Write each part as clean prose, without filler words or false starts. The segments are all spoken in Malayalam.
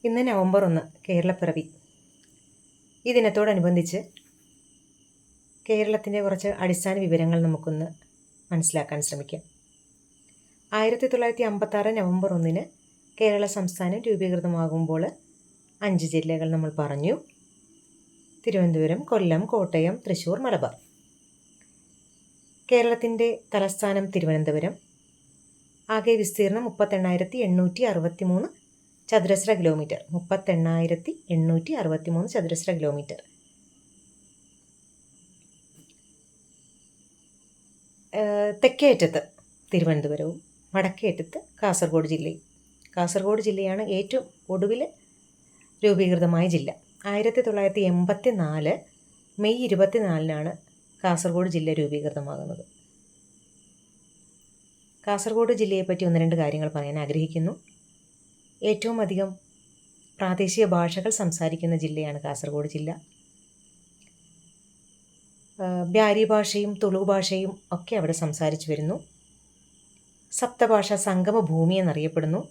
ഇന്ന് നവംബർ 1 കേരളപ്പിറവി. ഈ ദിനത്തോടനുബന്ധിച്ച് കേരളത്തിൻ്റെ കുറച്ച് അടിസ്ഥാന വിവരങ്ങൾ നമുക്കൊന്ന് മനസ്സിലാക്കാൻ ശ്രമിക്കാം. 1956 നവംബർ 1 കേരള സംസ്ഥാനം രൂപീകൃതമാകുമ്പോൾ 5 ജില്ലകൾ നമ്മൾ പറഞ്ഞു. തിരുവനന്തപുരം, കൊല്ലം, കോട്ടയം, തൃശ്ശൂർ, മലബാർ. കേരളത്തിൻ്റെ തലസ്ഥാനം തിരുവനന്തപുരം. ആകെ വിസ്തീർണം 38,863 ചതുരശ്ര കിലോമീറ്റർ. 38,863 ചതുരശ്ര കിലോമീറ്റർ. തെക്കേയറ്റത്ത് തിരുവനന്തപുരവും വടക്കേയറ്റത്ത് കാസർഗോഡ് ജില്ലയും. കാസർഗോഡ് ജില്ലയാണ് ഏറ്റവും ഒടുവിൽ രൂപീകൃതമായ ജില്ല. 1984 മെയ് 24 കാസർഗോഡ് ജില്ല രൂപീകൃതമാകുന്നത്. കാസർഗോഡ് ജില്ലയെപ്പറ്റി 1-2 കാര്യങ്ങൾ പറയാൻ ആഗ്രഹിക്കുന്നു. ഏറ്റവും അധികം പ്രാദേശിക ഭാഷകൾ സംസാരിക്കുന്ന ജില്ലയാണ് കാസർഗോഡ് ജില്ല. ബ്യാരി ഭാഷയും തുളു ഭാഷയും ഒക്കെ അവിടെ സംസാരിച്ചു വരുന്നു. സപ്തഭാഷ സംഗമ ഭൂമി എന്നറിയപ്പെടുന്നു.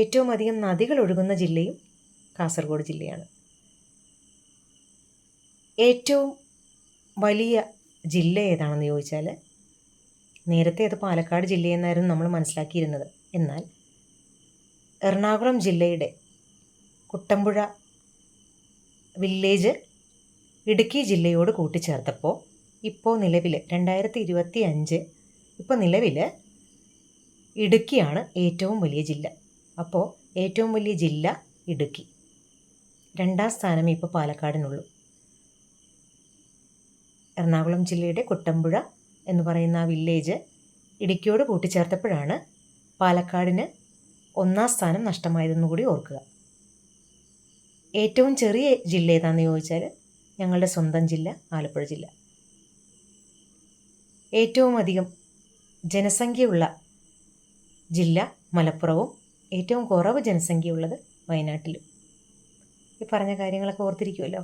ഏറ്റവും അധികം നദികൾ ഒഴുകുന്ന ജില്ലയും കാസർഗോഡ് ജില്ലയാണ്. ഏറ്റവും വലിയ ജില്ല ഏതാണെന്ന് ചോദിച്ചാൽ, നേരത്തെ അത് പാലക്കാട് ജില്ലയെന്നായിരുന്നു നമ്മൾ മനസ്സിലാക്കിയിരുന്നത്. എന്നാൽ എറണാകുളം ജില്ലയുടെ കുട്ടമ്പുഴ വില്ലേജ് ഇടുക്കി ജില്ലയോട് കൂട്ടിച്ചേർത്തപ്പോൾ ഇപ്പോൾ നിലവിൽ 2025 നിലവിൽ ഇടുക്കിയാണ് ഏറ്റവും വലിയ ജില്ല. അപ്പോൾ ഏറ്റവും വലിയ ജില്ല ഇടുക്കി. 2ാം സ്ഥാനം ഇപ്പോൾ പാലക്കാടിനുള്ളൂ. എറണാകുളം ജില്ലയുടെ കുട്ടമ്പുഴ എന്ന് പറയുന്ന ആ വില്ലേജ് ഇടുക്കിയോട് കൂട്ടിച്ചേർത്തപ്പോഴാണ് പാലക്കാടിന് 1ാം സ്ഥാനം നഷ്ടമായതെന്ന് കൂടി ഓർക്കുക. ഏറ്റവും ചെറിയ ജില്ല ഏതാണെന്ന് ചോദിച്ചാൽ ഞങ്ങളുടെ സ്വന്തം ജില്ല ആലപ്പുഴ ജില്ല. ഏറ്റവും അധികം ജനസംഖ്യയുള്ള ജില്ല മലപ്പുറവും ഏറ്റവും കുറവ് ജനസംഖ്യയുള്ളത് വയനാട്ടിലും. ഈ പറഞ്ഞ കാര്യങ്ങളൊക്കെ ഓർത്തിരിക്കുമല്ലോ.